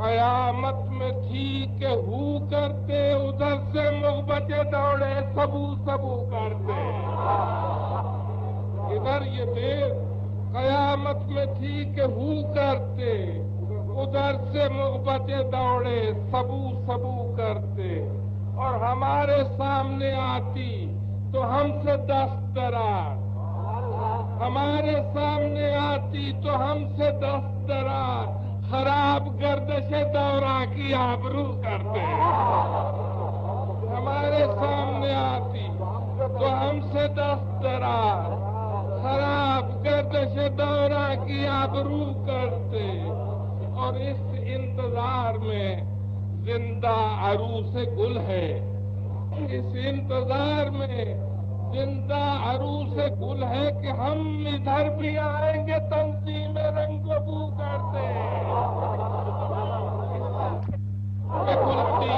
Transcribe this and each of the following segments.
कयामत में थी के हू करते, उधर से मुख बचे दौड़े सबू सबू करते। इधर ये देश कयामत में थी के हू करते, उधर से मुख बचे दौड़े सबू सबू करते। और हमारे सामने आती तो हमसे 10 दरार, हमारे सामने आती तो हमसे 10 दरार, खराब गर्दश दौरा की आबरू करते। हमारे सामने आती तो हमसे 10 दरार, खराब गर्दश दौरा की आबरू करते। और इस इंतजार में जिंदा अरूस गुल है, इस इंतजार में जिंदा अरूस गुल है कि हम इधर भी आएंगे तंजीम रंगबू करते। खुलती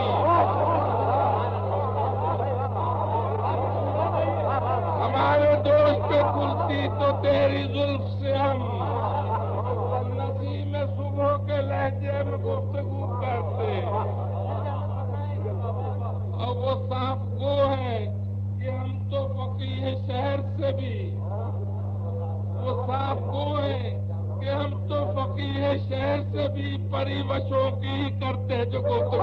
हमारे दोस्त पे खुलती तो तेरी जुल्फ से हम नसीम सुबह के लहजे में गुफ्तगू करते। और वो साफ गो है कि हम तो फकीह शहर से भी, वो साफ गो है कि हम तो फकीह शहर से भी परिवशों की करते जो गुफ्तगू।